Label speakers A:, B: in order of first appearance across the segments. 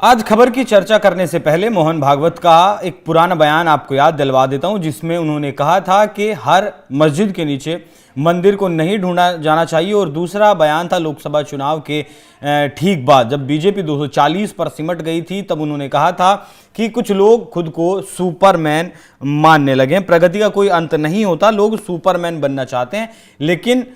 A: आज खबर की चर्चा करने से पहले मोहन भागवत का एक पुराना बयान आपको याद दिलवा देता हूं, जिसमें उन्होंने कहा था कि हर मस्जिद के नीचे मंदिर को नहीं ढूंढा जाना चाहिए। और दूसरा बयान था लोकसभा चुनाव के ठीक बाद, जब बीजेपी 240 पर सिमट गई थी, तब उन्होंने कहा था कि कुछ लोग खुद को सुपरमैन मानने लगे। प्रगति का कोई अंत नहीं होता, लोग सुपरमैन बनना चाहते हैं लेकिन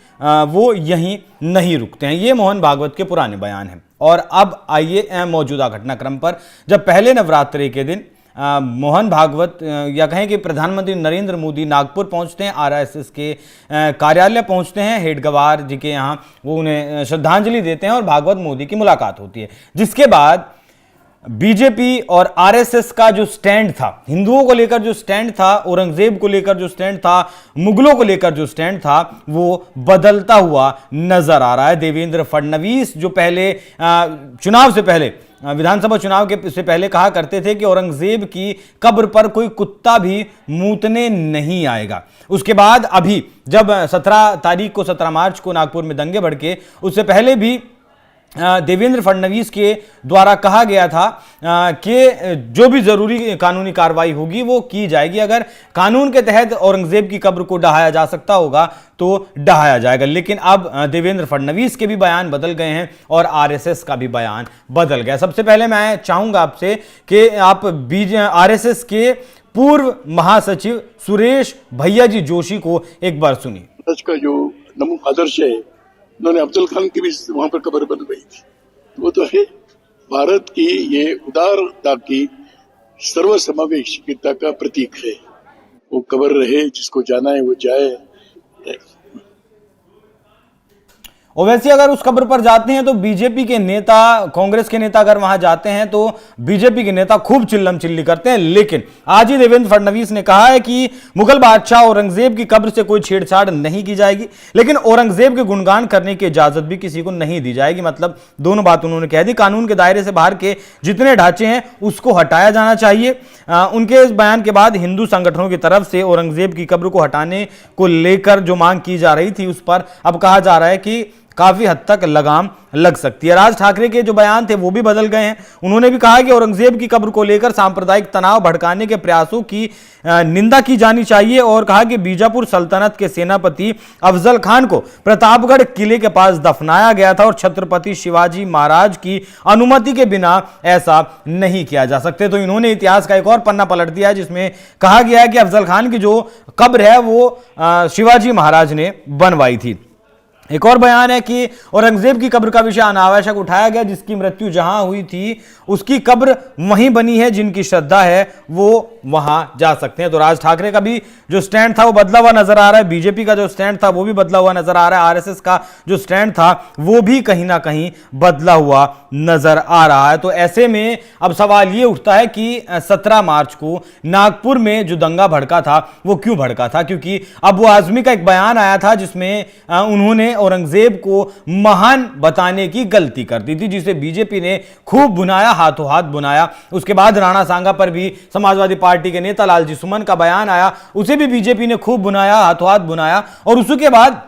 A: वो यहीं नहीं रुकते हैं। ये मोहन भागवत के पुराने बयान हैं। और अब आइए मौजूदा घटनाक्रम पर। जब पहले नवरात्रि के दिन मोहन भागवत या कहें कि प्रधानमंत्री नरेंद्र मोदी नागपुर पहुंचते हैं, आरएसएस के कार्यालय पहुंचते हैं, हेड गवार जी के यहाँ वो उन्हें श्रद्धांजलि देते हैं और भागवत मोदी की मुलाकात होती है। जिसके बाद बीजेपी और आरएसएस का जो स्टैंड था, हिंदुओं को लेकर जो स्टैंड था, औरंगजेब को लेकर जो स्टैंड था, मुगलों को लेकर जो स्टैंड था, वो बदलता हुआ नजर आ रहा है। देवेंद्र फडणवीस जो पहले चुनाव से पहले, विधानसभा चुनाव के से पहले कहा करते थे कि औरंगजेब की कब्र पर कोई कुत्ता भी मूतने नहीं आएगा, उसके बाद अभी जब 17 मार्च को नागपुर में दंगे भड़के, उससे पहले भी देवेंद्र फडणवीस के द्वारा कहा गया था कि जो भी जरूरी कानूनी कार्रवाई होगी वो की जाएगी। अगर कानून के तहत औरंगजेब की कब्र को ढहाया जा सकता होगा तो ढहाया जाएगा। लेकिन अब देवेंद्र फडणवीस के भी बयान बदल गए हैं और आरएसएस का भी बयान बदल गया। सबसे पहले मैं चाहूंगा आपसे कि आप आरएसएस के पूर्व महासचिव सुरेश भैया जी जोशी को एक बार सुनिए।
B: का जो आदर्श है, उन्होंने अफजल खान की भी वहां पर कब्र बनवाई थी। वो तो है भारत की ये उदारता की सर्वसमावेशिता का प्रतीक है। वो कब्र रहे, जिसको जाना है वो जाए।
A: और वैसे अगर उस कब्र पर जाते हैं तो बीजेपी के नेता, कांग्रेस के नेता अगर वहां जाते हैं तो बीजेपी के नेता खूब चिल्लम चिल्ली करते हैं। लेकिन आज ही देवेंद्र फडणवीस ने कहा है कि मुगल बादशाह औरंगजेब की कब्र से कोई छेड़छाड़ नहीं की जाएगी, लेकिन औरंगजेब के गुणगान करने की इजाजत भी किसी को नहीं दी जाएगी। मतलब दोनों बात उन्होंने कह दी। कानून के दायरे से बाहर के जितने ढांचे हैं उसको हटाया जाना चाहिए। उनके इस बयान के बाद हिंदू संगठनों की तरफ से औरंगजेब की कब्र को हटाने को लेकर जो मांग की जा रही थी, उस पर अब कहा जा रहा है कि काफी हद तक लगाम लग सकती है। राज ठाकरे के जो बयान थे वो भी बदल गए हैं। उन्होंने भी कहा कि औरंगजेब की कब्र को लेकर सांप्रदायिक तनाव भड़काने के प्रयासों की निंदा की जानी चाहिए और कहा कि बीजापुर सल्तनत के सेनापति अफजल खान को प्रतापगढ़ किले के पास दफनाया गया था और छत्रपति शिवाजी महाराज की अनुमति के बिना ऐसा नहीं किया जा सकते। तो इन्होंने इतिहास का एक और पन्ना पलट दिया है, जिसमें कहा गया है कि अफजल खान की जो कब्र है वो शिवाजी महाराज ने बनवाई थी। एक और बयान है कि औरंगजेब की कब्र का विषय अनावश्यक उठाया गया। जिसकी मृत्यु जहां हुई थी उसकी कब्र वहीं बनी है, जिनकी श्रद्धा है वो वहां जा सकते हैं। तो राज ठाकरे का भी जो स्टैंड था वो बदला हुआ नजर आ रहा है, बीजेपी का जो स्टैंड था वो भी बदला हुआ नजर आ रहा है, आरएसएस का जो स्टैंड था वो भी कहीं ना कहीं बदला हुआ नजर आ रहा है। तो ऐसे में अब सवाल ये उठता है कि 17 मार्च को नागपुर में जो दंगा भड़का था वो क्यों भड़का था? क्योंकि अबू आजमी का एक बयान आया था जिसमें उन्होंने औरंगजेब को महान बताने की गलती कर दी थी, जिसे बीजेपी ने खूब बुनाया, हाथों हाथ बुनाया। उसके बाद राणा सांगा पर भी समाजवादी पार्टी के नेता लालजी सुमन का बयान आया, उसे भी बीजेपी ने खूब बुनाया, हाथों हाथ बुनाया। और उसके बाद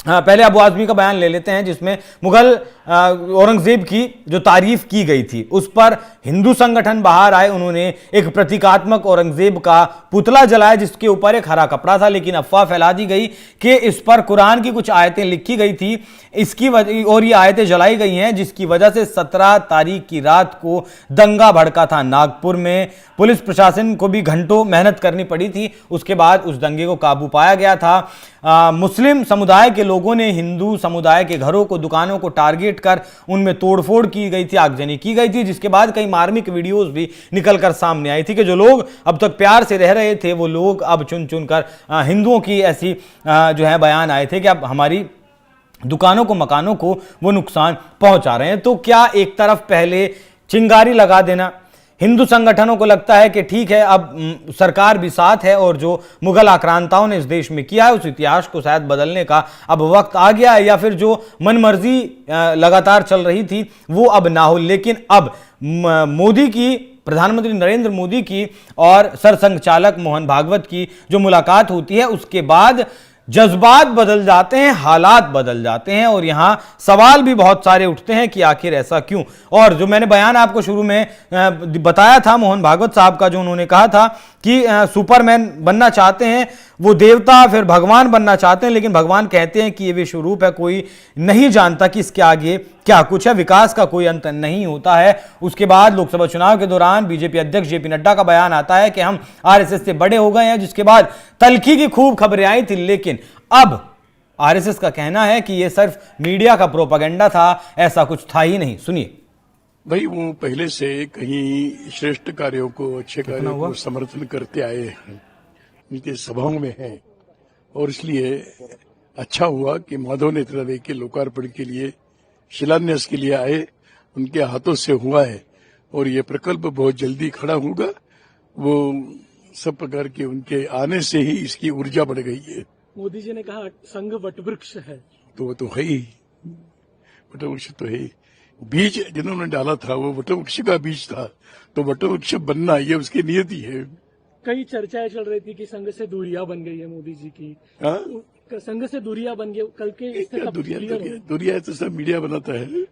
A: पहले अबू आजमी का बयान ले लेते हैं, जिसमें मुगल औरंगजेब की जो तारीफ की गई थी उस पर हिंदू संगठन बाहर आए। उन्होंने एक प्रतीकात्मक औरंगजेब का पुतला जलाया जिसके ऊपर एक हरा कपड़ा था, लेकिन अफवाह फैला दी गई कि इस पर कुरान की कुछ आयतें लिखी गई थी, इसकी वजह और ये आयतें जलाई गई हैं, जिसकी वजह से 17 तारीख की रात को दंगा भड़का था नागपुर में। पुलिस प्रशासन को भी घंटों मेहनत करनी पड़ी थी, उसके बाद उस दंगे को काबू पाया गया था। मुस्लिम समुदाय के लोगों ने हिंदू समुदाय के घरों को, दुकानों को टारगेट कर उनमें तोड़फोड़ की गई थी, आगजनी की गई थी, जिसके बाद कई मार्मिक वीडियोस भी निकलकर सामने आई थी कि जो लोग अब तक प्यार से रह रहे थे वो लोग अब चुन चुनकर हिंदुओं की ऐसी जो है बयान आए थे कि अब हमारी दुकानों को, मकानों को वो नुकसान पहुंचा रहे हैं। तो क्या एक तरफ पहले चिंगारी लगा देना हिंदू संगठनों को लगता है कि ठीक है अब सरकार भी साथ है और जो मुगल आक्रांताओं ने इस देश में किया है उस इतिहास को शायद बदलने का अब वक्त आ गया है, या फिर जो मनमर्जी लगातार चल रही थी वो अब ना हो। लेकिन अब मोदी की, प्रधानमंत्री नरेंद्र मोदी की और सरसंघ चालक मोहन भागवत की जो मुलाकात होती है उसके बाद जज्बात बदल जाते हैं, हालात बदल जाते हैं और यहां सवाल भी बहुत सारे उठते हैं कि आखिर ऐसा क्यों। और जो मैंने बयान आपको शुरू में बताया था मोहन भागवत साहब का, जो उन्होंने कहा था कि सुपरमैन बनना चाहते हैं, वो देवता फिर भगवान बनना चाहते हैं, लेकिन भगवान कहते हैं कि ये विश्व रूप है, कोई नहीं जानता कि इसके आगे क्या कुछ है, विकास का कोई अंत नहीं होता है। उसके बाद लोकसभा चुनाव के दौरान बीजेपी अध्यक्ष जेपी नड्डा का बयान आता है कि हम आरएसएस से बड़े हो गए हैं, जिसके बाद तल्खी की खूब खबरें आई थी, लेकिन अब आरएसएस का कहना है कि यह सिर्फ मीडिया का प्रोपेगेंडा था, ऐसा कुछ था ही नहीं। सुनिए।
B: भाई वो पहले से कहीं श्रेष्ठ कार्यों को, अच्छे कार्यों को समर्थन करते आए हैं, उनके सभाओं में हैं, और इसलिए अच्छा हुआ कि माधव नेत्रालय के लोकार्पण के लिए, शिलान्यास के लिए आए, उनके हाथों से हुआ है और ये प्रकल्प बहुत जल्दी खड़ा होगा। वो सब प्रकार के उनके आने से ही इसकी ऊर्जा बढ़ गई है।
C: मोदी जी ने कहा संघ वटवृक्ष है,
B: तो वो तो है ही, वटवृक्ष तो है। बीज जिन्होंने डाला था वो वटवृक्ष का बीज था, तो वटवृक्ष बनना ये उसकी नियति है।
C: कई चर्चाएं चल रही थी कि संघ से दूरियां बन गई है मोदी जी की। संघ से दूरियां बन गई, कल के इससे सब
B: दूरिया तो सब मीडिया बनाता है।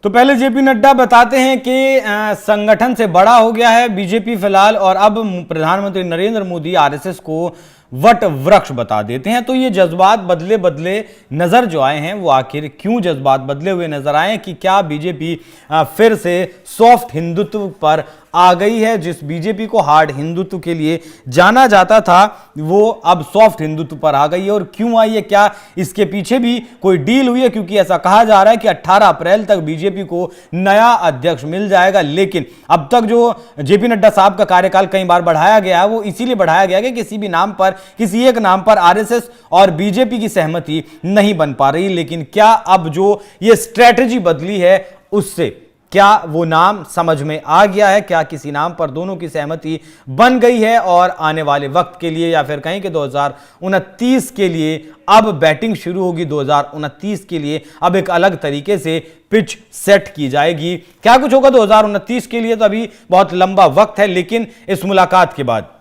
A: तो पहले जेपी नड्डा बताते हैं कि संगठन से बड़ा हो गया है बीजेपी फिलहाल, और अब प्रधानमंत्री नरेंद्र मोदी आरएसएस को वट वृक्ष बता देते हैं। तो ये जज्बात बदले बदले नजर जो आए हैं, वो आखिर क्यों जज्बात बदले हुए नजर आए कि क्या बीजेपी फिर से सॉफ्ट हिंदुत्व पर आ गई है? जिस बीजेपी को हार्ड हिंदुत्व के लिए जाना जाता था, वो अब सॉफ्ट हिंदुत्व पर आ गई है। और क्यों आई है, क्या इसके पीछे भी कोई डील हुई है? क्योंकि ऐसा कहा जा रहा है कि 18 अप्रैल तक बीजेपी को नया अध्यक्ष मिल जाएगा, लेकिन अब तक जो जेपी नड्डा साहब का कार्यकाल कई बार बढ़ाया गया है, वो इसीलिए बढ़ाया गया कि किसी भी नाम पर, किसी एक नाम पर आरएसएस और बीजेपी की सहमति नहीं बन पा रही। लेकिन क्या अब जो ये स्ट्रेटजी बदली है, उससे क्या वो नाम समझ में आ गया है? क्या किसी नाम पर दोनों की सहमति बन गई है और आने वाले वक्त के लिए, या फिर कहीं के 2029 के लिए अब बैटिंग शुरू होगी? 2029 के लिए अब एक अलग तरीके से पिच सेट की जाएगी। क्या कुछ होगा 2029 के लिए, तो अभी बहुत लंबा वक्त है। लेकिन इस मुलाकात के बाद,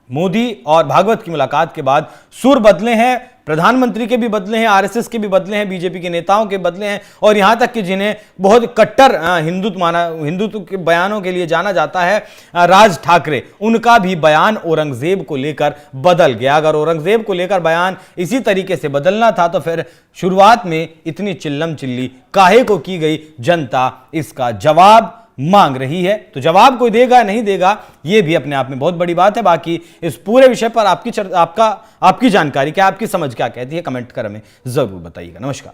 A: मोदी और भागवत की मुलाकात के बाद सुर बदले हैं, प्रधानमंत्री के भी बदले हैं, आरएसएस के भी बदले हैं, बीजेपी के नेताओं के बदले हैं, और यहां तक कि जिन्हें बहुत कट्टर हिंदुत्व के बयानों के लिए जाना जाता है, राज ठाकरे, उनका भी बयान औरंगजेब को लेकर बदल गया। अगर औरंगजेब को लेकर बयान इसी तरीके से बदलना था, तो फिर शुरुआत में इतनी चिल्लम चिल्ली काहे को की गई? जनता इसका जवाब मांग रही है। तो जवाब कोई देगा नहीं देगा, यह भी अपने आप में बहुत बड़ी बात है। बाकी इस पूरे विषय पर आपकी जानकारी क्या, आपकी समझ क्या कहती है, कमेंट कर हमें जरूर बताइएगा। नमस्कार।